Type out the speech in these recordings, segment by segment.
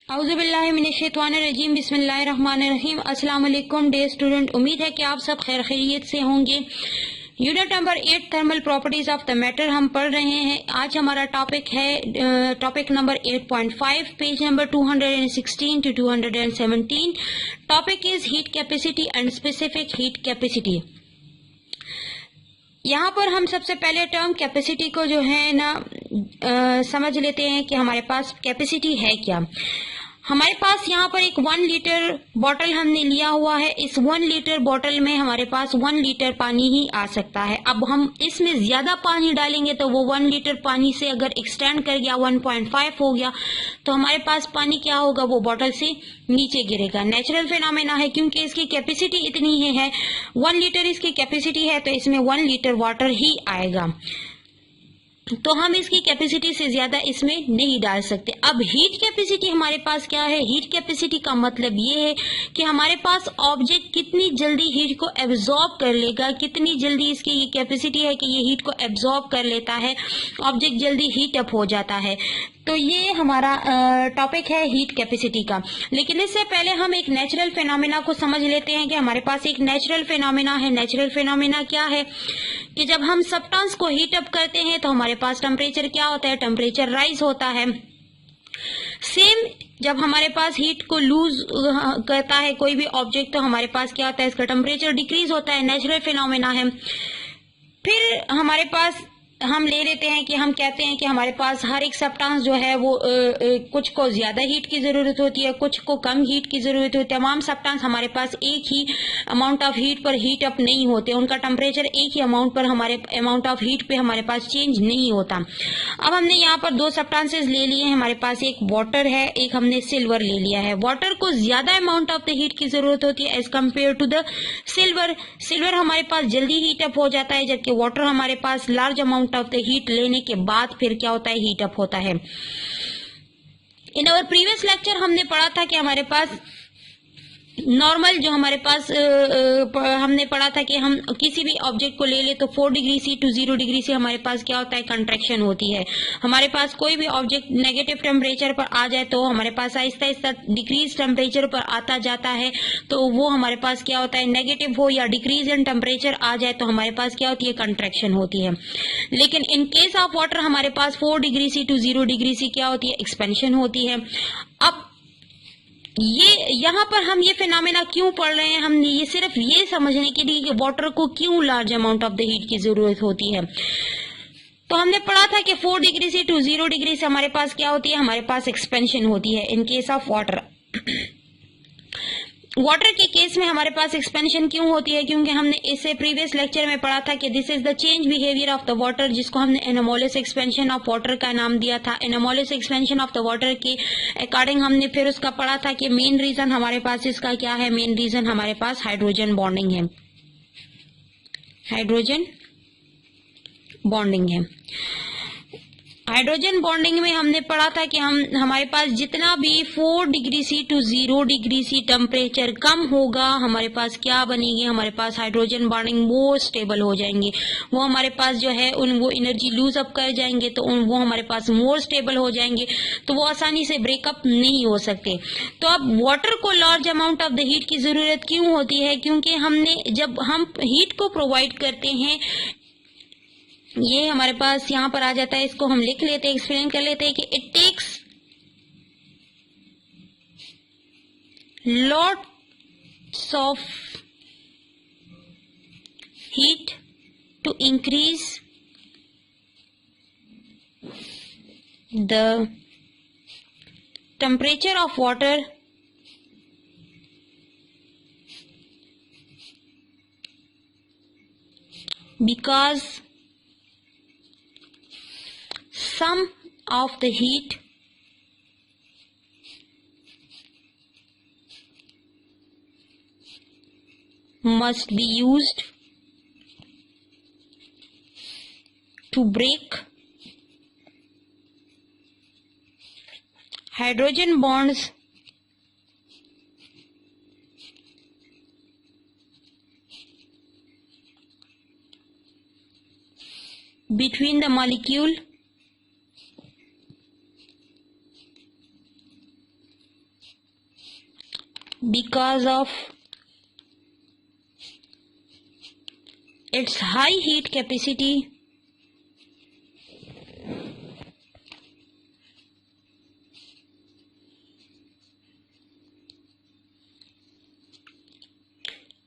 औज़ुबिल्लाहिमिनश्शैतानिर्रजीम बिस्मिल्लाहिर्रहमानिर्रहीम। अस्सलाम वालेकुम डियर स्टूडेंट, उम्मीद है कि आप सब खैर खैरियत से होंगे। Unit number 8 thermal properties of the matter हम पढ़ रहे हैं। आज हमारा टॉपिक है topic number 8.5, page number 216 to 217। Topic is heat capacity and specific heat capacity. यहाँ पर हम सबसे पहले टर्म कैपेसिटी को जो है ना समझ लेते हैं कि हमारे पास कैपेसिटी है क्या। हमारे पास यहाँ पर एक 1 लीटर बॉटल हमने लिया हुआ है। इस 1 लीटर बॉटल में हमारे पास 1 लीटर पानी ही आ सकता है। अब हम इसमें ज्यादा पानी डालेंगे तो वो 1 लीटर पानी से अगर एक्सटेंड कर गया 1.5 हो गया तो हमारे पास पानी क्या होगा, वो बॉटल से नीचे गिरेगा। नेचुरल फिनोमेना है क्योंकि इसकी कैपेसिटी इतनी ही है, 1 लीटर इसकी कैपेसिटी है तो इसमें 1 लीटर वाटर ही आएगा, तो हम इसकी कैपेसिटी से ज्यादा इसमें नहीं डाल सकते। अब हीट कैपेसिटी हमारे पास क्या है? हीट कैपेसिटी का मतलब ये है कि हमारे पास ऑब्जेक्ट कितनी जल्दी हीट को एब्जॉर्ब कर लेगा, कितनी जल्दी इसकी ये कैपेसिटी है कि ये हीट को एब्जॉर्ब कर लेता है, ऑब्जेक्ट जल्दी हीट अप हो जाता है। तो ये हमारा टॉपिक है हीट कैपेसिटी का। लेकिन इससे पहले हम एक नेचुरल फिनोमेना को समझ लेते हैं कि हमारे पास एक नेचुरल फिनोमेना है। नेचुरल फिनोमेना क्या है कि जब हम सब्सटेंस को हीट अप करते हैं तो हमारे पास टेम्परेचर क्या होता है, टेम्परेचर राइज होता है। सेम जब हमारे पास हीट को लूज करता है कोई भी ऑब्जेक्ट तो हमारे पास क्या होता है, इसका टेम्परेचर डिक्रीज होता है। नेचुरल फिनोमेना है। फिर हमारे पास हम ले लेते हैं कि हम कहते हैं कि हमारे पास हर एक सब्सटेंस जो है वो कुछ को ज्यादा हीट की जरूरत होती है, कुछ को कम हीट की जरूरत होती है। तमाम सब्सटेंस हमारे पास एक ही अमाउंट ऑफ हीट पर हीट अप नहीं होते, उनका टेम्परेचर एक ही अमाउंट पर हमारे अमाउंट ऑफ हीट पे हमारे पास चेंज नहीं होता। अब हमने यहाँ पर 2 सब्सटेंसेस ले लिए हैं। हमारे पास एक वाटर है, एक हमने सिल्वर ले लिया है। वाटर को ज्यादा अमाउंट ऑफ द हीट की जरूरत होती है as compare to the silver. Silver हमारे पास जल्दी हीट अप हो जाता है, जबकि वाटर हमारे पास large amount of the heat लेने के बाद फिर क्या होता है, हीट अप होता है। इन आवर प्रीवियस लेक्चर हमने पढ़ा था कि हमारे पास नॉर्मल जो हमारे पास हमने पढ़ा था कि हम किसी भी ऑब्जेक्ट को ले ले तो 4 डिग्री सी टू 0 डिग्री से हमारे पास क्या होता है, कंट्रैक्शन होती है। हमारे पास कोई भी ऑब्जेक्ट नेगेटिव टेम्परेचर पर आ जाए तो हमारे पास आहिस्ता आहिस्ता डिक्रीज टेम्परेचर पर आता जाता है, तो वो हमारे पास क्या होता है, नेगेटिव हो या डिक्रीज इन टेम्परेचर आ जाए तो हमारे पास क्या होती है, कंट्रैक्शन होती है। लेकिन इन केस ऑफ वाटर हमारे पास 4 degree C to 0 degree C क्या होती है, एक्सपेंशन होती है। अब ये यहाँ पर हम ये फिनोमेना क्यों पढ़ रहे हैं, हम ये सिर्फ ये समझने के लिए कि वाटर को क्यों large amount of the heat की जरूरत होती है। तो हमने पढ़ा था कि 4 डिग्री से टू 0 डिग्री से हमारे पास क्या होती है, हमारे पास एक्सपेंशन होती है in case of water. Water के केस में हमारे पास एक्सपेंशन क्यों होती है, क्योंकि हमने इससे प्रीवियस लेक्चर में पढ़ा था कि this is the change behaviour of the water, जिसको हमने एनोमोलस एक्सपेंशन ऑफ वाटर का नाम दिया था। Anomalous expansion of the water के अकॉर्डिंग हमने फिर उसका पढ़ा था कि मेन रीजन हमारे पास इसका क्या है, मेन रीजन हमारे पास हाइड्रोजन बॉन्डिंग है। हाइड्रोजन बॉन्डिंग है। हाइड्रोजन बॉन्डिंग में हमने पढ़ा था कि हमारे पास जितना भी 4 degree C to 0 degree C temperature कम होगा, हमारे पास क्या बनेगी, हमारे पास हाइड्रोजन बॉन्डिंग मोर स्टेबल हो जाएंगे। वो हमारे पास जो है वो एनर्जी लूज अप कर जाएंगे, तो वो हमारे पास मोर स्टेबल हो जाएंगे, तो वो आसानी से ब्रेकअप नहीं हो सकते। तो अब वाटर को large amount of the heat की जरूरत क्यों होती है, क्योंकि हमने जब हम हीट को प्रोवाइड करते हैं, ये हमारे पास यहाँ पर आ जाता है, इसको हम लिख लेते हैं, एक्सप्लेन कर लेते हैं कि it takes lots of heat to increase the temperature of water because some of the heat must be used to break hydrogen bonds between the molecule because of its high heat capacity,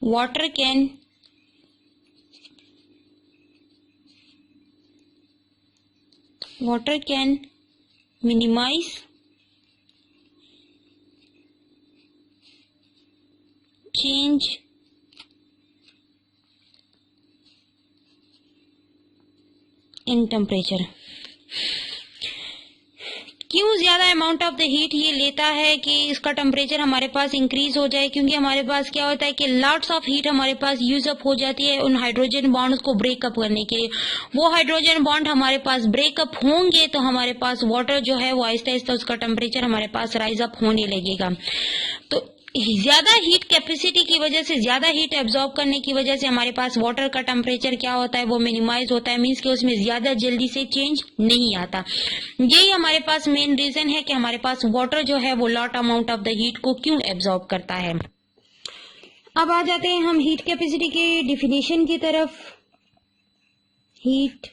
water can minimize change in temperature। क्यों ज्यादा amount of the heat ये लेता है कि इसका temperature हमारे पास increase हो जाए, क्योंकि हमारे पास क्या होता है कि लॉट्स ऑफ हीट हमारे पास यूज अप हो जाती है उन हाइड्रोजन बॉन्ड्स को ब्रेकअप करने के लिए। वो हाइड्रोजन बॉन्ड हमारे पास ब्रेकअप होंगे तो हमारे पास वाटर जो है वो आहिस्ता आहिस्ता उसका टेम्परेचर हमारे पास राइज अप होने लगेगा। तो ज्यादा हीट कैपेसिटी की वजह से, ज्यादा हीट एब्जॉर्ब करने की वजह से हमारे पास वाटर का टेम्परेचर क्या होता है, वो मिनिमाइज होता है। मींस कि उसमें ज्यादा जल्दी से चेंज नहीं आता। यही हमारे पास मेन रीजन है कि हमारे पास वाटर जो है वो lot amount of the heat को क्यों एब्जॉर्ब करता है। अब आ जाते हैं हम हीट कैपेसिटी के डिफिनेशन की तरफ। हीट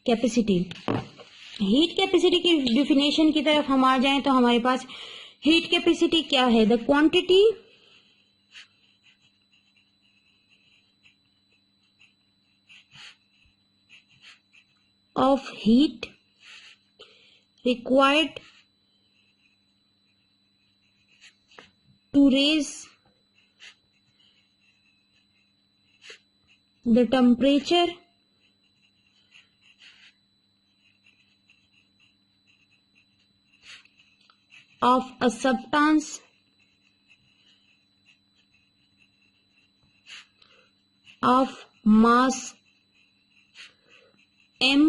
कैपेसिटी, हीट कैपेसिटी की डिफिनेशन की तरफ हम आ जाएं तो हमारे पास हीट कैपेसिटी क्या है? The quantity of heat required to raise the temperature of a substance of mass m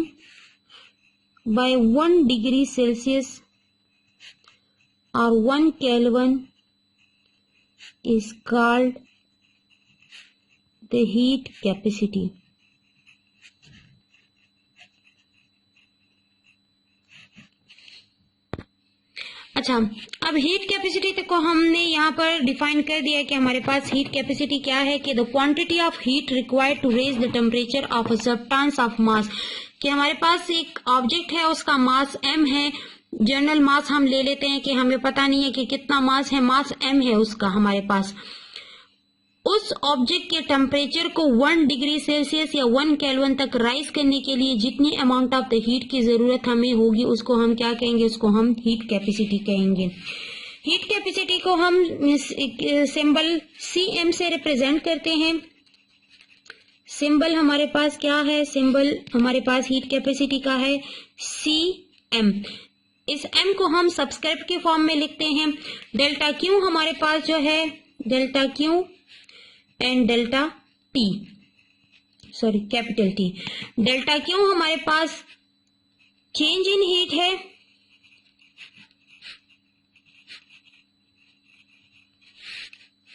by 1 degree Celsius or 1 Kelvin is called the heat capacity। अच्छा, अब हीट कैपेसिटी को हमने यहाँ पर डिफाइन कर दिया कि हमारे पास हीट कैपेसिटी क्या है कि the quantity of heat required to raise the temperature of a substance of mass. कि हमारे पास एक ऑब्जेक्ट है, उसका मास m है। जनरल मास हम ले लेते हैं कि हमें पता नहीं है कि कितना मास है, मास m है उसका हमारे पास। उस ऑब्जेक्ट के टेम्परेचर को 1 डिग्री सेल्सियस या 1 केल्विन तक राइज करने के लिए जितनी अमाउंट ऑफ द हीट की जरूरत हमें होगी उसको हम क्या कहेंगे? उसको हम हीट कैपेसिटी कहेंगे। हीट कैपेसिटी को हम सिंबल Cm से रिप्रेजेंट करते हैं। सिंबल हमारे पास क्या है? सिंबल हमारे पास हीट कैपेसिटी का है Cm। इस m को हम सबस्क्रिप्ट के फॉर्म में लिखते हैं। डेल्टा क्यू हमारे पास जो है delta Q and delta T, sorry capital T. Delta Q हमारे पास चेंज इन हीट है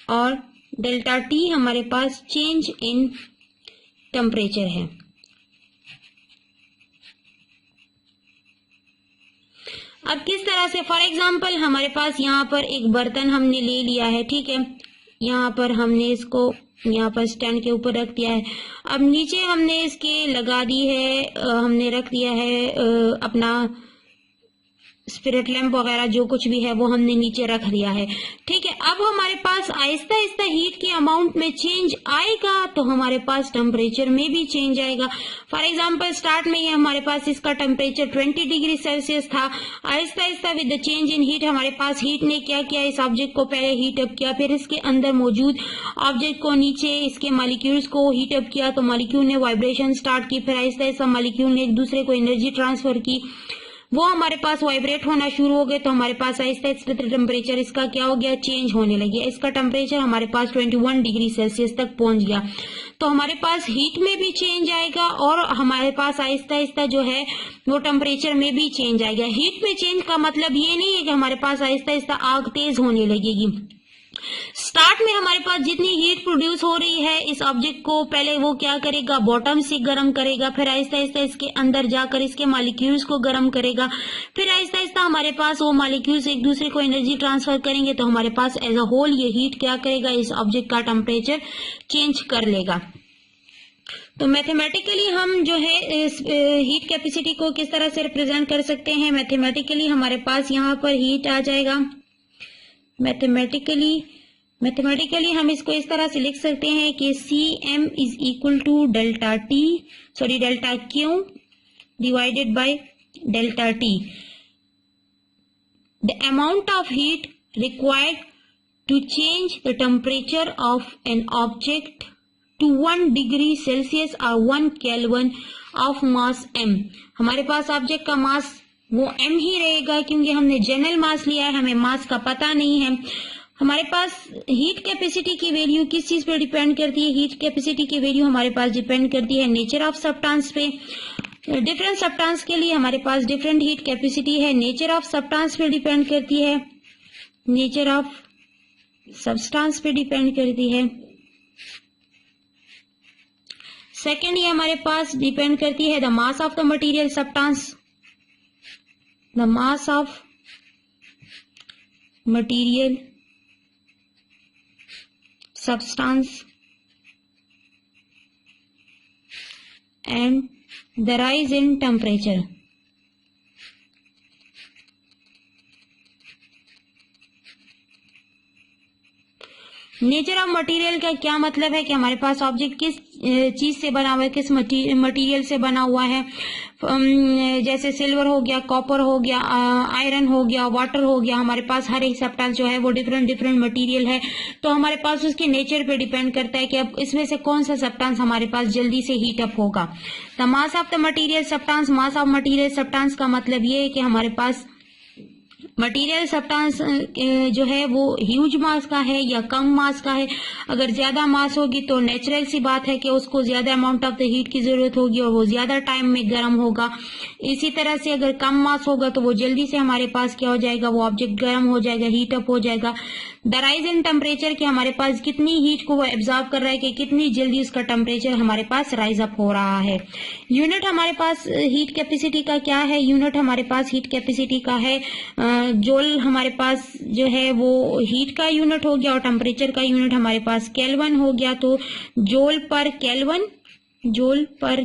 और डेल्टा टी हमारे पास चेंज इन टेम्परेचर है। अब किस तरह से, फॉर एग्जांपल हमारे पास यहाँ पर एक बर्तन हमने ले लिया है, ठीक है। यहाँ पर हमने इसको यहाँ पर स्टैंड के ऊपर रख दिया है। अब नीचे हमने इसके लगा दी है, हमने रख दिया है अपना स्पिरिट लैंप वगैरह जो कुछ भी है वो हमने नीचे रख दिया है, ठीक है। अब हमारे पास आहिस्ता आहिस्ता हीट के अमाउंट में चेंज आएगा तो हमारे पास टेम्परेचर में भी चेंज आएगा। फॉर एग्जांपल स्टार्ट में ही हमारे पास इसका टेम्परेचर 20 डिग्री सेल्सियस था। Aahista Aahista with the change in heat हमारे पास हीट ने क्या किया, इस ऑब्जेक्ट को पहले हीट अप किया, फिर इसके अंदर मौजूद ऑब्जेक्ट को नीचे इसके मॉलिक्यूल्स को हीट अप किया तो मॉलिक्यूल ने वाइब्रेशन स्टार्ट की, फिर आहिस्ता आहिस्ता मॉलिक्यूल ने एक दूसरे को एनर्जी ट्रांसफर की, वो हमारे पास वाइब्रेट होना शुरू हो गए तो हमारे पास आहिस्ता आहिस्ता टेम्परेचर इसका क्या हो गया, चेंज होने लगी। इसका टेम्परेचर हमारे पास 21 डिग्री सेल्सियस तक पहुंच गया तो हमारे पास हीट में भी चेंज आएगा और हमारे पास आहिस्ता आहिस्ता जो है वो टेम्परेचर में भी चेंज आएगा। हीट में चेंज का मतलब ये नहीं है कि हमारे पास आहिस्ता आहिस्ता आग तेज होने लगेगी। स्टार्ट में हमारे पास जितनी हीट प्रोड्यूस हो रही है इस ऑब्जेक्ट को, पहले वो क्या करेगा, बॉटम से गर्म करेगा, फिर आहिस्ता आहिस्ता इसके अंदर जाकर इसके मॉलिक्यूल्स को गर्म करेगा, फिर आहिस्ता आहिस्ता हमारे पास वो मॉलिक्यूल्स एक दूसरे को एनर्जी ट्रांसफर करेंगे, तो हमारे पास एज अ होल ये हीट क्या करेगा, इस ऑब्जेक्ट का टेम्परेचर चेंज कर लेगा। तो मैथमेटिकली हम जो है इस हीट कैपेसिटी को किस तरह से रिप्रेजेंट कर सकते हैं, मैथमेटिकली हमारे पास यहाँ पर हीट आ जाएगा। मैथमेटिकली हम इसको इस तरह से लिख सकते हैं कि Cm is equal to delta Q divided by delta T, the amount of heat required to change the temperature of an object to 1 degree Celsius और 1 केल्विन ऑफ मास m। हमारे पास ऑब्जेक्ट का मास वो m ही रहेगा क्योंकि हमने general मास लिया है, हमें मास का पता नहीं है। हमारे पास हीट कैपेसिटी की वैल्यू किस चीज पर डिपेंड करती है, हीट कैपेसिटी की वैल्यू हमारे पास डिपेंड करती है नेचर ऑफ सब्सटेंस पे। डिफरेंट सब्सटेंस के लिए हमारे पास डिफरेंट हीट कैपेसिटी है, नेचर ऑफ सब्सटेंस पे डिपेंड करती है, नेचर ऑफ सब्सटेंस पे डिपेंड करती है। सेकेंड ये हमारे पास डिपेंड करती है the mass of the material substance, the mass of material substance and the rise in temperature। Nature of material का क्या मतलब है कि हमारे पास ऑब्जेक्ट किस चीज से बना हुआ है, किस मटेरियल से बना हुआ है। जैसे सिल्वर हो गया, कॉपर हो गया, आयरन हो गया, वाटर हो गया, हमारे पास हर एक सब्सटेंस जो है वो डिफरेंट मटेरियल है, तो हमारे पास उसके नेचर पे डिपेंड करता है कि अब इसमें से कौन सा सब्सटेंस हमारे पास जल्दी से हीट अप होगा। The mass of the material substance, mass of material substance का मतलब ये है कि हमारे पास मटेरियल सब्सटेंस जो है वो ह्यूज मास का है या कम मास का है। अगर ज्यादा मास होगी तो नेचुरल सी बात है कि उसको ज्यादा अमाउंट ऑफ द हीट की जरूरत होगी और वो ज्यादा टाइम में गर्म होगा। इसी तरह से अगर कम मास होगा तो वो जल्दी से हमारे पास क्या हो जाएगा, वो ऑब्जेक्ट गर्म हो जाएगा, हीट अप हो जाएगा। द राइज इन टेम्परेचर कि हमारे पास कितनी हीट को वो एब्जॉर्ब कर रहा है कि कितनी जल्दी उसका टेम्परेचर हमारे पास राइज अप हो रहा है। यूनिट हमारे पास हीट कैपेसिटी का क्या है, यूनिट हमारे पास हीट कैपेसिटी का है जूल। हमारे पास जो है वो हीट का यूनिट हो गया और टेम्परेचर का यूनिट हमारे पास केल्विन हो गया, तो जूल पर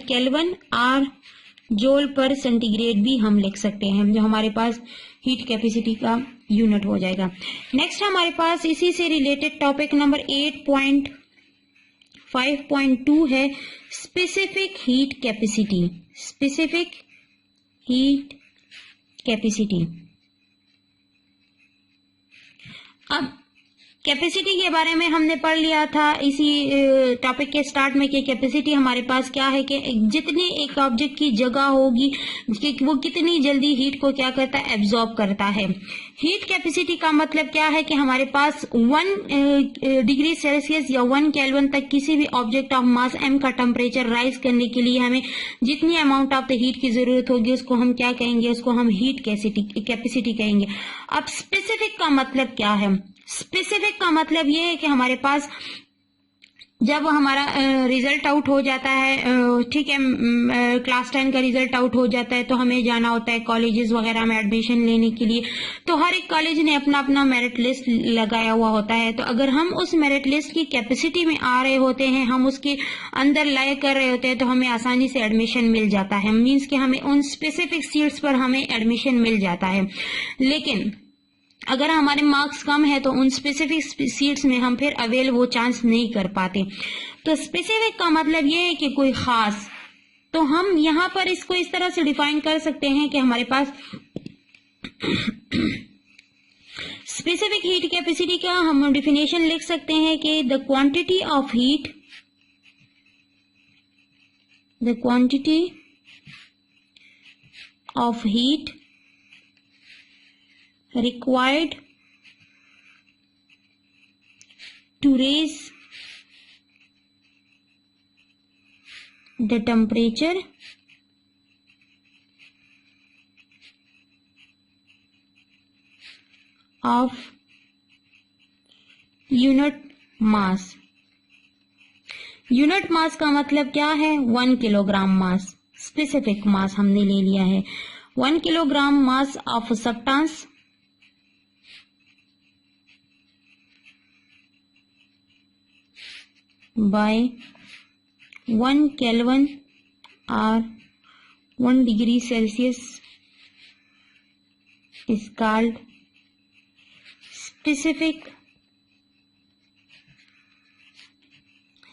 केल्विन और जूल पर सेंटीग्रेड भी हम लिख सकते हैं, जो हमारे पास हीट कैपेसिटी का यूनिट हो जाएगा। नेक्स्ट हमारे पास इसी से रिलेटेड टॉपिक नंबर 8.5.2 है specific heat capacity. Specific heat capacity. अब कैपेसिटी के बारे में हमने पढ़ लिया था इसी टॉपिक के स्टार्ट में कि कैपेसिटी हमारे पास क्या है कि जितनी एक ऑब्जेक्ट की जगह होगी कि वो कितनी जल्दी हीट को क्या करता है, एब्जॉर्ब करता है। हीट कैपेसिटी का मतलब क्या है कि हमारे पास 1 डिग्री सेल्सियस या 1 केल्विन तक किसी भी ऑब्जेक्ट ऑफ मास m का टेम्परेचर राइज करने के लिए हमें जितनी अमाउंट ऑफ द हीट की जरूरत होगी उसको हम क्या कहेंगे, उसको हम हीट कैपेसिटी कहेंगे। अब स्पेसिफिक का मतलब क्या है, स्पेसिफिक का मतलब ये है कि हमारे पास जब हमारा रिजल्ट आउट हो जाता है, ठीक है, क्लास 10 का रिजल्ट आउट हो जाता है तो हमें जाना होता है कॉलेजेस वगैरह में एडमिशन लेने के लिए, तो हर एक कॉलेज ने अपना अपना मेरिट लिस्ट लगाया हुआ होता है। तो अगर हम उस मेरिट लिस्ट की कैपेसिटी में आ रहे होते हैं, हम उसके अंदर लय कर रहे होते हैं, तो हमें आसानी से एडमिशन मिल जाता है, मीन्स कि हमें उन स्पेसिफिक सीट्स पर हमें एडमिशन मिल जाता है। लेकिन अगर हमारे मार्क्स कम है तो उन स्पेसिफिक सीट्स में हम फिर अवेल वो चांस नहीं कर पाते। तो स्पेसिफिक का मतलब ये है कि कोई खास, तो हम यहाँ पर इसको इस तरह से डिफाइन कर सकते हैं कि हमारे पास स्पेसिफिक हीट कैपेसिटी का हम डिफिनेशन लिख सकते हैं कि the quantity of heat required to raise the temperature of unit mass. Unit mass का मतलब क्या है? 1 किलोग्राम मास। स्पेसिफिक मास हमने ले लिया है 1 kilogram mass of substance by 1 Kelvin or 1 degree Celsius is called specific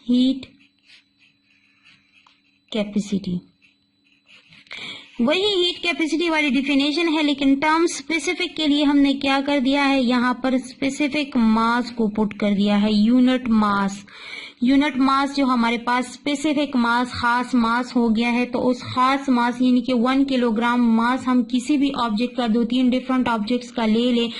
heat capacity। वही heat capacity वाली डिफिनेशन है, लेकिन टर्म स्पेसिफिक के लिए हमने क्या कर दिया है, यहाँ पर स्पेसिफिक मास को पुट कर दिया है, यूनिट मास। यूनिट मास जो हमारे पास स्पेसिफिक मास, खास मास हो गया है, तो उस खास मास यानी कि 1 किलोग्राम मास हम किसी भी ऑब्जेक्ट का, 2-3 डिफरेंट ऑब्जेक्ट्स का ले लें,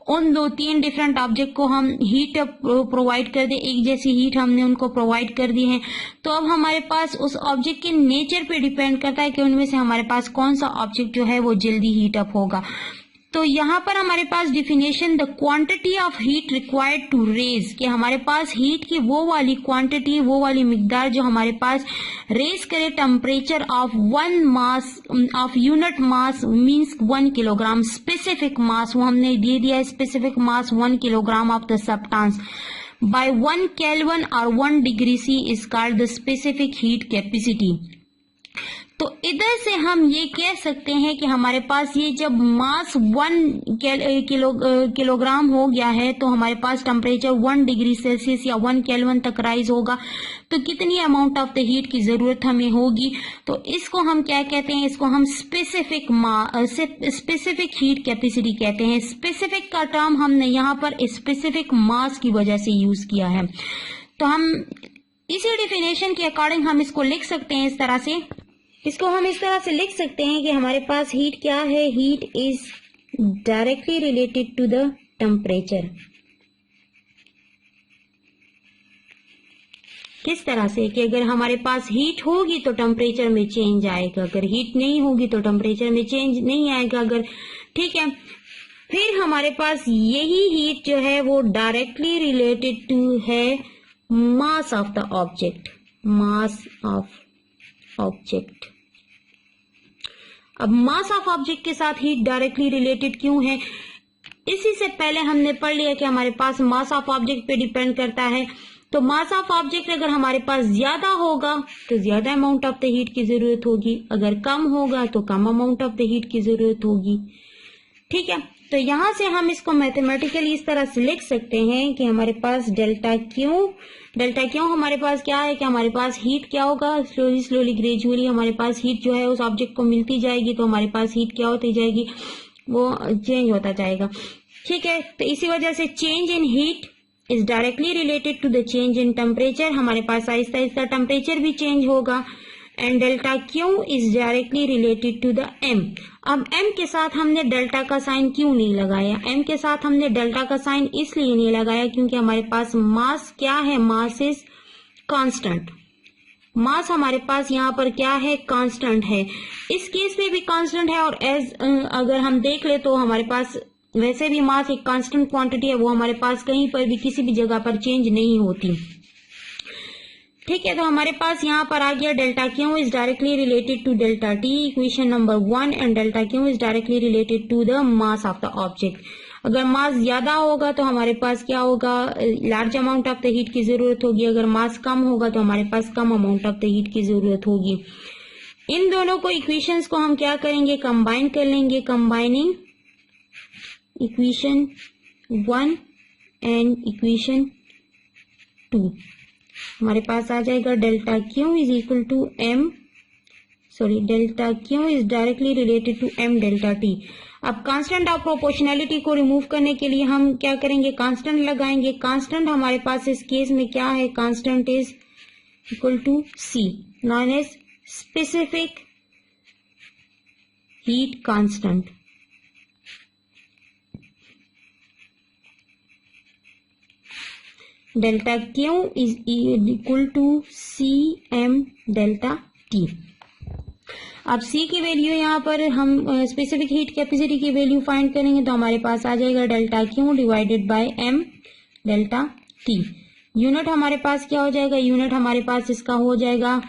उन 2-3 डिफरेंट ऑब्जेक्ट को हम हीट प्रोवाइड कर दे, एक जैसी हीट हमने उनको प्रोवाइड कर दी है, तो अब हमारे पास उस ऑब्जेक्ट के नेचर पे डिपेंड करता है कि उनमें से हमारे पास कौन सा ऑब्जेक्ट जो है वो जल्दी हीट अप होगा। तो यहाँ पर हमारे पास definition, the quantity of heat required to raise, कि हमारे पास हीट की वो वाली क्वांटिटी, वो वाली मिकदार जो हमारे पास रेज करे temperature of 1 mass of unit mass means 1 kilogram. Specific mass वो हमने दे दिया है, specific mass 1 kilogram of the substance by 1 kelvin और 1 degree C is called the specific heat capacity. तो इधर से हम ये कह सकते हैं कि हमारे पास ये जब मास 1 किलोग्राम हो गया है, तो हमारे पास टेम्परेचर 1 डिग्री सेल्सियस या 1 केल्विन तक राइज होगा, तो कितनी अमाउंट ऑफ द हीट की जरूरत हमें होगी, तो इसको हम क्या कहते हैं, इसको हम स्पेसिफिक हीट कैपेसिटी कहते हैं। स्पेसिफिक का टर्म हमने यहाँ पर स्पेसिफिक मास की वजह से यूज किया है। तो हम इसी डिफिनेशन के अकॉर्डिंग हम इसको लिख सकते हैं इस तरह से, इसको हम इस तरह से लिख सकते हैं कि हमारे पास हीट क्या है, heat is directly related to the temperature. किस तरह से कि अगर हमारे पास हीट होगी तो टेम्परेचर में चेंज आएगा, अगर हीट नहीं होगी तो टेम्परेचर में चेंज नहीं आएगा। अगर ठीक है, फिर हमारे पास यही हीट जो है वो डायरेक्टली रिलेटेड टू है मास of the object, mass of object. अब मास ऑफ ऑब्जेक्ट के साथ हीट डायरेक्टली रिलेटेड क्यों है, इसी से पहले हमने पढ़ लिया कि हमारे पास मास ऑफ ऑब्जेक्ट पे डिपेंड करता है। तो मास ऑफ ऑब्जेक्ट अगर हमारे पास ज्यादा होगा तो ज्यादा अमाउंट ऑफ द हीट की जरूरत होगी, अगर कम होगा तो कम अमाउंट ऑफ द हीट की जरूरत होगी। ठीक है, तो यहां से हम इसको मैथमेटिकली इस तरह से लिख सकते हैं कि हमारे पास डेल्टा क्यू हमारे पास क्या है कि हमारे पास हीट क्या होगा, स्लोली ग्रेजुअली हमारे पास हीट जो है उस ऑब्जेक्ट को मिलती जाएगी, तो हमारे पास हीट क्या होती जाएगी, वो चेंज होता जाएगा। ठीक है, तो इसी वजह से change in heat is directly related to the change in temperature. हमारे पास आहिस्ता आहिस्ता टेम्परेचर भी चेंज होगा, and delta Q is directly related to the M. अब एम के साथ हमने डेल्टा का साइन क्यों नहीं लगाया, एम के साथ हमने डेल्टा का साइन इसलिए नहीं लगाया क्योंकि हमारे पास मास क्या है, मास इज कांस्टेंट। मास हमारे पास यहाँ पर क्या है, कांस्टेंट है, इस केस में भी कांस्टेंट है, और एज अगर हम देख ले तो हमारे पास वैसे भी मास एक कांस्टेंट क्वांटिटी है, वो हमारे पास कहीं पर भी किसी भी जगह पर चेंज नहीं होती। ठीक है, तो हमारे पास यहाँ पर आ गया delta Q is directly related to delta T, equation number 1, and delta Q is directly related to the mass of the object. अगर मास ज्यादा होगा तो हमारे पास क्या होगा, large amount of the heat की जरूरत होगी, अगर मास कम होगा तो हमारे पास कम अमाउंट ऑफ द हीट की जरूरत होगी। इन दोनों को इक्वेशंस को हम क्या करेंगे, कंबाइन कर लेंगे, कंबाइनिंग इक्वेशन 1 एंड इक्वेशन 2। हमारे पास आ जाएगा delta Q is equal to delta Q is directly related to M delta T. अब कांस्टेंट ऑफ प्रोपोर्शनैलिटी को रिमूव करने के लिए हम क्या करेंगे, कांस्टेंट लगाएंगे। कांस्टेंट हमारे पास इस केस में क्या है, constant is equal to C, known as specific heat constant. Delta Q is equal to C M delta T. अब सी की वैल्यू यहाँ पर हम स्पेसिफिक हीट कैपेसिटी की वैल्यू फाइंड करेंगे, तो हमारे पास आ जाएगा delta Q divided by M delta T. Unit हमारे पास क्या हो जाएगा, यूनिट हमारे पास इसका हो जाएगा,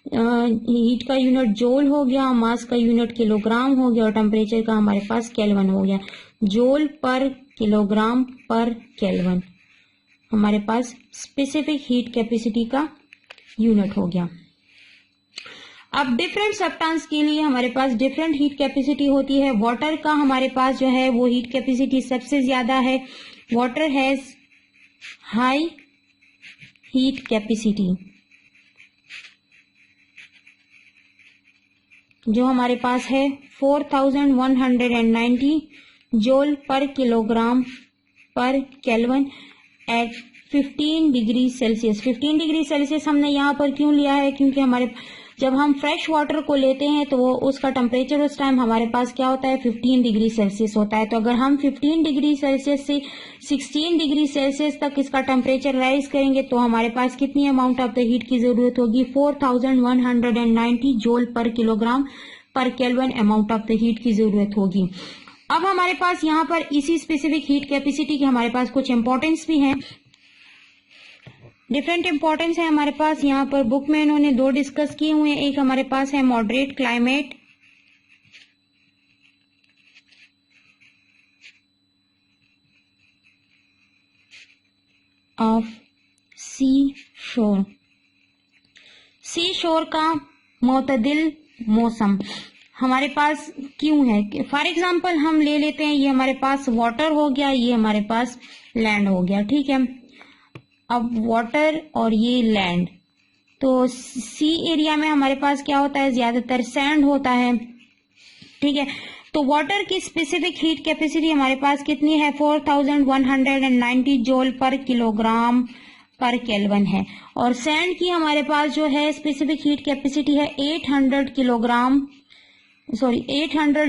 हीट का यूनिट जूल हो गया, मास का यूनिट किलोग्राम हो गया और टेम्परेचर का हमारे पास केल्विन हो गया। Joule per kilogram per kelvin हमारे पास स्पेसिफिक हीट कैपेसिटी का यूनिट हो गया। अब डिफरेंट सब्सटेंस के लिए हमारे पास डिफरेंट हीट कैपेसिटी होती है। वाटर का हमारे पास जो है वो हीट कैपेसिटी सबसे ज्यादा है। Water has high heat capacity, जो हमारे पास है 4190 joule per kilogram per kelvin at 15 degree Celsius. 15 degree Celsius हमने यहाँ पर क्यों लिया है, क्योंकि हमारे जब हम फ्रेश वाटर को लेते हैं तो वो उसका टेम्परेचर उस टाइम हमारे पास क्या होता है, 15 डिग्री सेल्सियस होता है। तो अगर हम 15 डिग्री सेल्सियस से 16 डिग्री सेल्सियस तक इसका टेम्परेचर राइज करेंगे तो हमारे पास कितनी अमाउंट ऑफ द हीट की जरूरत होगी, 4190 joule per kilogram per kelvin amount of the heat की जरूरत होगी। अब हमारे पास यहाँ पर इसी स्पेसिफिक हीट कैपेसिटी के हमारे पास कुछ इंपॉर्टेंस भी हैं, डिफरेंट इंपॉर्टेंस है हमारे पास। यहाँ पर बुक में इन्होंने दो डिस्कस किए हुए हैं। एक हमारे पास है मॉडरेट क्लाइमेट ऑफ सी शोर, सी शोर का मोतदिल मौसम हमारे पास क्यों है। फॉर एग्जाम्पल हम ले लेते हैं, ये हमारे पास वाटर हो गया, ये हमारे पास लैंड हो गया, ठीक है। अब वाटर और ये लैंड, तो सी एरिया में हमारे पास क्या होता है, ज्यादातर सैंड होता है, ठीक है। तो वाटर की स्पेसिफिक हीट कैपेसिटी हमारे पास कितनी है, 4190 joule per kilogram per kelvin है। और सैंड की हमारे पास जो है स्पेसिफिक हीट कैपेसिटी है 800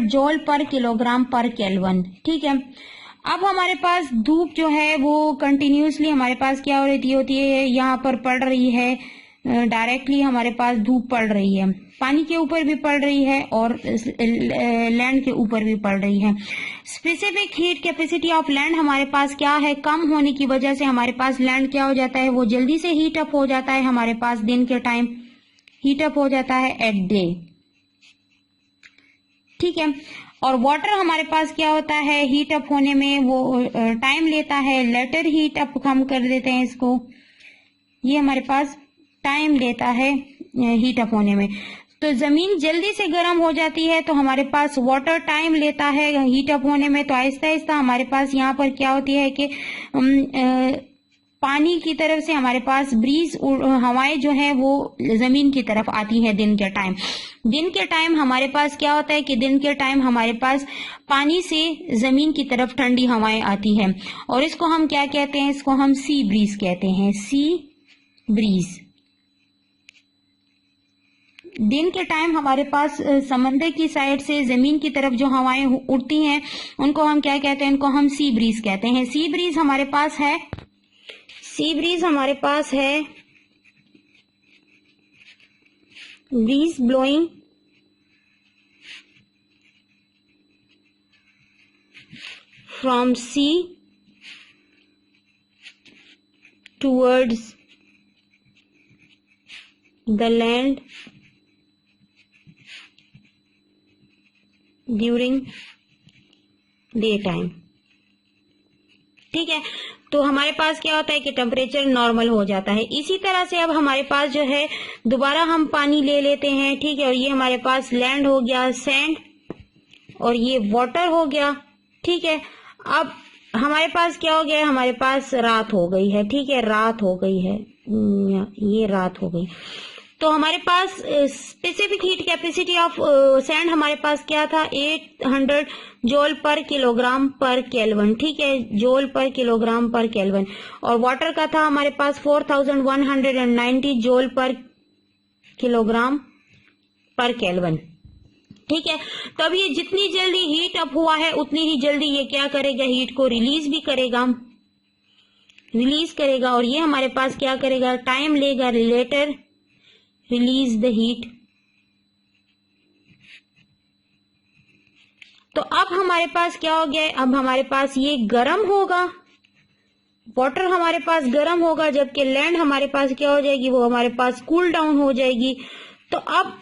joule per kilogram per kelvin, ठीक है। अब हमारे पास धूप जो है वो कंटिन्यूसली हमारे पास क्या हो रही होती है, यहाँ पर पड़ रही है, डायरेक्टली हमारे पास धूप पड़ रही है, पानी के ऊपर भी पड़ रही है और लैंड के ऊपर भी पड़ रही है। Specific heat capacity of land हमारे पास क्या है, कम होने की वजह से हमारे पास लैंड क्या हो जाता है, वो जल्दी से हीट अप हो जाता है, हमारे पास दिन के टाइम हीट अप हो जाता है एट डे, ठीक है। और वाटर हमारे पास क्या होता है, हीट अप होने में वो टाइम लेता है, लेटर हीट अप हम कर देते हैं इसको, ये हमारे पास टाइम लेता है हीट अप होने में। तो जमीन जल्दी से गर्म हो जाती है तो हमारे पास वाटर टाइम लेता है हीट अप होने में, तो आहिस्ता आहिस्ता हमारे पास यहाँ पर क्या होती है कि पानी की तरफ से हमारे पास ब्रीज हवाएं जो है वो जमीन की तरफ आती है दिन के टाइम। दिन के टाइम हमारे पास क्या होता है कि दिन के टाइम हमारे पास पानी से जमीन की तरफ ठंडी हवाएं आती है और इसको हम क्या कहते हैं, इसको हम सी ब्रीज कहते हैं, सी ब्रीज। दिन के टाइम हमारे पास समंदर की साइड से जमीन की तरफ जो हवाएं उड़ती हैं उनको हम क्या कहते हैं, उनको हम सी ब्रीज कहते हैं। सी ब्रीज हमारे पास है, सी ब्रीज हमारे पास है breeze blowing from sea towards the land during day time, ठीक है। तो हमारे पास क्या होता है कि टेम्परेचर नॉर्मल हो जाता है। इसी तरह से अब हमारे पास जो है दोबारा हम पानी ले लेते हैं, ठीक है, और ये हमारे पास लैंड हो गया, सैंड, और ये वाटर हो गया, ठीक है। अब हमारे पास क्या हो गया, हमारे पास रात हो गई है, ठीक है, रात हो गई है, ये रात हो गई। तो हमारे पास specific heat capacity of sand हमारे पास क्या था, 800 joule per kilogram per kelvin, ठीक है, joule per kilogram per kelvin. और वाटर का था हमारे पास 4190 joule per kilogram per kelvin, ठीक है। तो अब ये जितनी जल्दी हीट अप हुआ है उतनी ही जल्दी ये क्या करेगा, हीट को रिलीज भी करेगा, रिलीज करेगा, और ये हमारे पास क्या करेगा, टाइम लेगा, लेटर रिलीज द हीट। तो अब हमारे पास क्या हो गया, अब हमारे पास ये गर्म होगा, वाटर हमारे पास गर्म होगा, जबकि लैंड हमारे पास क्या हो जाएगी, वो हमारे पास कूल डाउन हो जाएगी। तो अब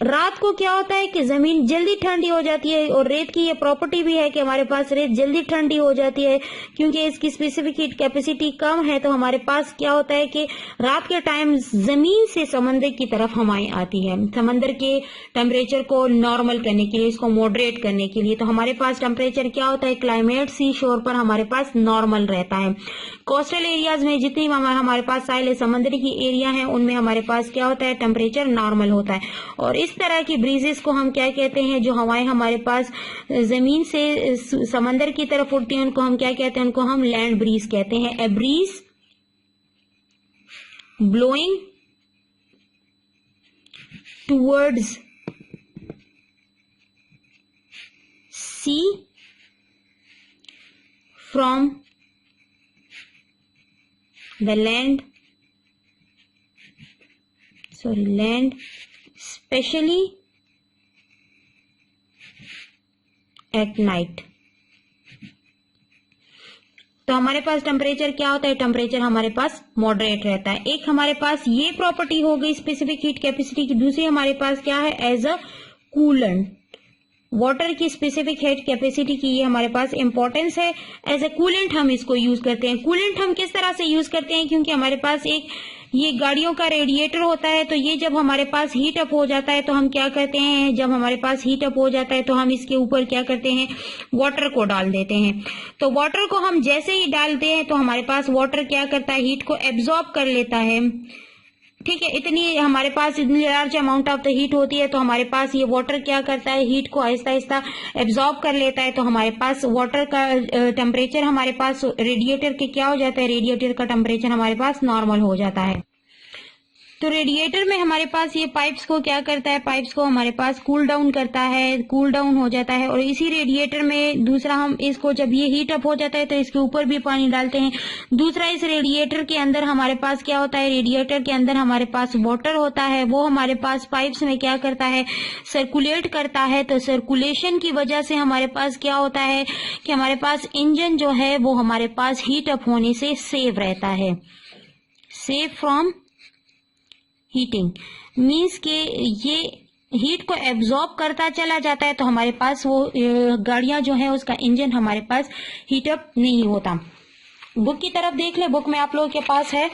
रात को क्या होता है कि जमीन जल्दी ठंडी हो जाती है, और रेत की ये प्रॉपर्टी भी है कि हमारे पास रेत जल्दी ठंडी हो जाती है, क्योंकि इसकी स्पेसिफिक हीट कैपेसिटी कम है। तो हमारे पास क्या होता है कि रात के टाइम जमीन से समंदर की तरफ हवाएं आती है, समंदर के टेम्परेचर को नॉर्मल करने के लिए, इसको मॉडरेट करने के लिए। तो हमारे पास टेम्परेचर क्या होता है, क्लाइमेट सी शोर पर हमारे पास नॉर्मल रहता है। कोस्टल एरियाज में जितनी हमारे पास साइल समंदरी की एरिया है, उनमें हमारे पास क्या होता है, टेम्परेचर नॉर्मल होता है। और इस तरह की ब्रीजेस को हम क्या कहते हैं, जो हवाएं हमारे पास जमीन से समंदर की तरफ उड़ती हैं, उनको हम क्या कहते हैं, उनको हम लैंड ब्रीज कहते हैं। A breeze blowing towards sea from the land especially at night। तो हमारे पास टेम्परेचर क्या होता है, टेम्परेचर हमारे पास मॉडरेट रहता है। एक हमारे पास ये प्रॉपर्टी हो गई स्पेसिफिक हीट कैपेसिटी की। दूसरी हमारे पास क्या है, एज अ कूलेंट। वाटर की स्पेसिफिक हीट कैपेसिटी की ये हमारे पास इंपॉर्टेंस है। एज ए कूलेंट हम इसको यूज करते हैं। कूलेंट हम किस तरह से यूज करते हैं, क्योंकि हमारे पास एक ये गाड़ियों का रेडिएटर होता है। तो ये जब हमारे पास हीट अप हो जाता है तो हम क्या करते हैं, जब हमारे पास हीट अप हो जाता है तो हम इसके ऊपर क्या करते हैं, वाटर को डाल देते हैं। तो वाटर को हम जैसे ही डालते हैं तो हमारे पास वाटर क्या करता है, हीट को एब्जॉर्ब कर लेता है। ठीक है, इतनी हमारे पास इतनी large amount of the heat होती है, तो हमारे पास ये वाटर क्या करता है, हीट को आहिस्ता आहिस्ता एब्जॉर्ब कर लेता है। तो हमारे पास वाटर का टेम्परेचर हमारे पास रेडिएटर के क्या हो जाता है, रेडिएटर का टेम्परेचर हमारे पास नॉर्मल हो जाता है। तो रेडिएटर में हमारे पास ये पाइप्स को क्या करता है, पाइप्स को हमारे पास कूल डाउन करता है, कूल डाउन हो जाता है। और इसी रेडिएटर में दूसरा हम इसको जब ये हीट अप हो जाता है तो इसके ऊपर भी पानी डालते हैं। दूसरा इस रेडिएटर के अंदर हमारे पास क्या होता है, रेडिएटर के अंदर हमारे पास वाटर होता है, वो हमारे पास पाइप्स में क्या करता है, सर्कुलेट करता है। तो सर्कुलेशन की वजह से हमारे पास क्या होता है कि हमारे पास इंजन जो है वो हमारे पास हीट अप होने से सेव रहता है, सेव फ्रॉम हीटिंग। मीन्स के ये हीट को एब्जॉर्ब करता चला जाता है, तो हमारे पास वो गाड़ियां जो है उसका इंजन हमारे पास हीट अप नहीं होता। बुक की तरफ देख ले, बुक में आप लोगों के पास है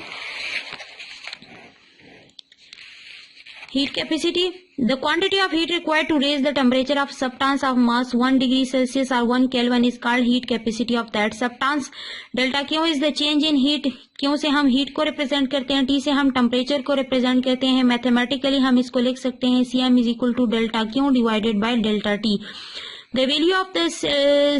heat capacity. The quantity of heat required to raise the temperature of substance of mass 1 degree Celsius or 1 Kelvin is called heat capacity of that substance. Delta Q is the change in heat. Q से हम heat को represent करते हैं, T से हम temperature को represent करते हैं। मैथमेटिकली हम इसको लिख सकते हैं Cm is equal to delta Q divided by delta T. The value of this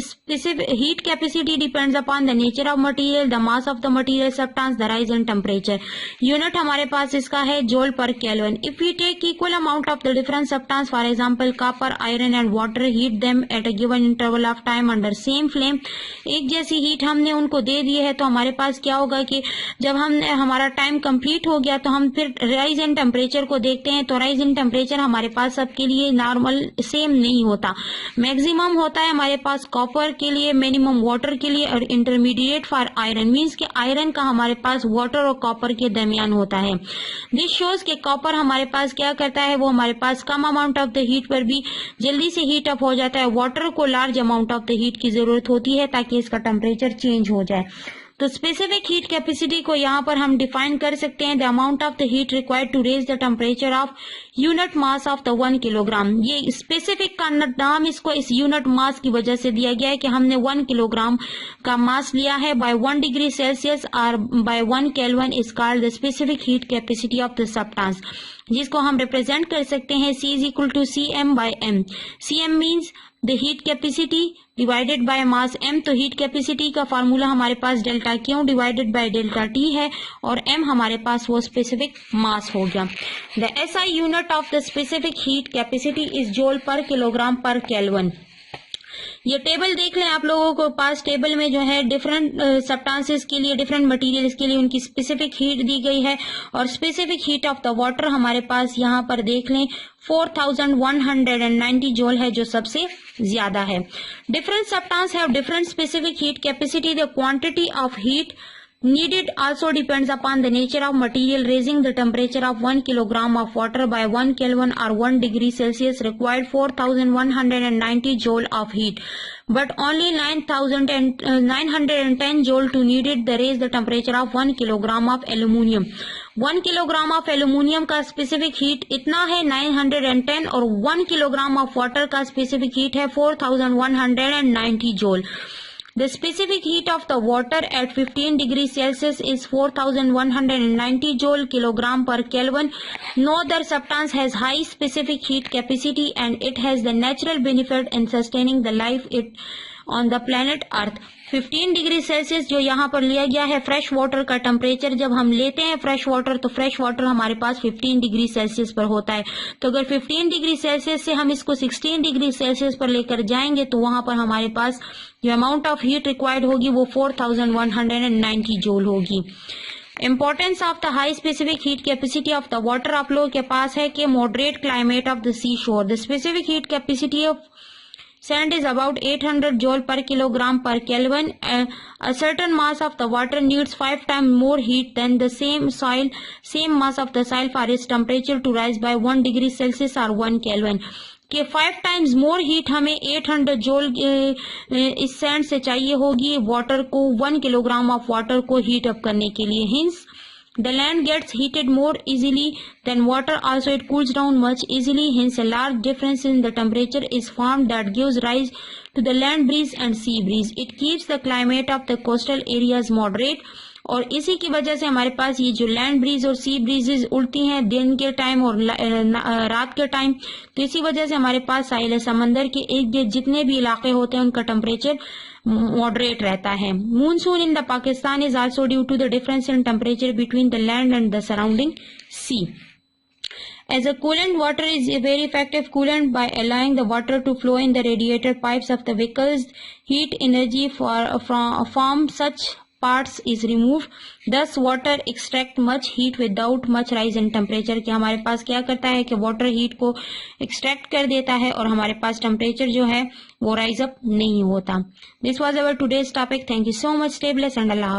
specific heat capacity depends upon the nature of material, the mass of the material, substance, the rise in temperature. Unit हमारे पास इसका है joule per Kelvin. If we take equal amount of the different substance, for example copper, iron and water, heat them at a given interval of time under same flame, एक जैसी heat हमने उनको दे दी है, तो हमारे पास क्या होगा कि जब हमने हमारा टाइम कंप्लीट हो गया तो हम फिर राइज इन टेम्परेचर को देखते हैं। तो राइज इन टेम्परेचर हमारे पास सबके लिए नॉर्मल सेम नहीं होता। मैक्सिमम होता है हमारे पास कॉपर के लिए, मिनिमम वाटर के लिए, और इंटरमीडिएट फॉर आयरन। मींस कि आयरन का हमारे पास वाटर और कॉपर के दरमियान होता है। दिस शोज के कॉपर हमारे पास क्या करता है, वो हमारे पास कम अमाउंट ऑफ द हीट पर भी जल्दी से हीट अप हो जाता है। वाटर को large amount of the heat की जरूरत होती है ताकि इसका टेम्परेचर चेंज हो जाए। तो स्पेसिफिक हीट कैपेसिटी को यहाँ पर हम डिफाइन कर सकते हैं, the amount of the heat required to raise the temperature of unit mass of the 1 kilogram. ये स्पेसिफिक का नाम इसको इस यूनिट मास की वजह से दिया गया है कि हमने 1 किलोग्राम का मास लिया है। बाय 1 डिग्री सेल्सियस और by 1 kelvin is called the specific heat capacity of the substance, जिसको हम रिप्रेजेंट कर सकते हैं C is equal to CM by M। CM means the heat capacity divided by mass M। तो heat capacity का formula हमारे पास delta Q divided by delta T है, और M हमारे पास वो स्पेसिफिक मास हो गया। The SI unit of the specific heat capacity is joule per kilogram per kelvin. ये टेबल देख लें, आप लोगों को पास टेबल में जो है डिफरेंट सब्सटेंसेस के लिए, डिफरेंट मटेरियल्स के लिए उनकी स्पेसिफिक हीट दी गई है और specific heat of the water हमारे पास यहाँ पर देख लें 4190 जूल है, जो सबसे ज्यादा है। Different substance have different specific heat capacity. The quantity of heat needed also depends upon the nature of material. Raising the temperature of 1 kilogram of water by 1 Kelvin or 1 degree Celsius required 4190 joule of heat, but only 910 joule to needed to raise the temperature of 1 kilogram of aluminium. 1 kilogram of aluminium का specific heat इतना है 910 और 1 kilogram of water का specific heat है 4190 joule. The specific heat of the water at 15 degrees Celsius is 4190 joule kilogram per Kelvin. No other substance has high specific heat capacity and it has the natural benefit in sustaining the life on the planet Earth. 15 degree Celsius जो यहाँ पर लिया गया है fresh water का temperature, जब हम लेते हैं फ्रेश वाटर तो फ्रेश वाटर हमारे पास 15 डिग्री सेल्सियस पर होता है। तो अगर 15 डिग्री सेल्सियस से हम इसको 16 डिग्री सेल्सियस पर लेकर जाएंगे तो वहां पर हमारे पास जो अमाउंट ऑफ हीट रिक्वायर्ड होगी वो 4190 जूल होगी। Importance of the high specific heat capacity of the water आप लोगों के पास है कि मॉडरेट क्लाइमेट ऑफ द सी शोर। The specific heat capacity of sand is about 800 joule per kilogram per Kelvin. A certain mass of the water needs 5 times more heat than the same mass of the soil for its temperature to rise by 1 degree Celsius or 1 Kelvin. कि 5 times more heat हमें 800 joule इस sand से चाहिए होगी water को 1 kilogram of water को heat up करने के लिए। Hints the land gets heated more easily than water, also it cools down much easily, hence a large difference in the temperature is formed that gives rise to the land breeze and sea breeze. It keeps the climate of the coastal areas moderate, और इसी की वजह से हमारे पास ये जो land breeze और सी ब्रीजेज उड़ती हैं दिन के टाइम और रात के टाइम, तो इसी वजह से हमारे पास साहिल समंदर के इर्द गिर्द जितने भी इलाके होते हैं उनका टेम्परेचर मॉडरेट रहता है। Monsoon in the Pakistan is also due to the difference in temperature between the land and the surrounding sea. As a coolant, water is a very effective coolant by allowing the water to flow in the radiator pipes of the vehicles. Heat energy from such parts is removed. Thus water extract much heat without much rise in temperature. कि हमारे पास क्या करता है कि water heat को extract कर देता है और हमारे पास टेम्परेचर जो है वो राइज अप नहीं होता। This was our today's topic. Thank you so much. Stay blessed and Allah.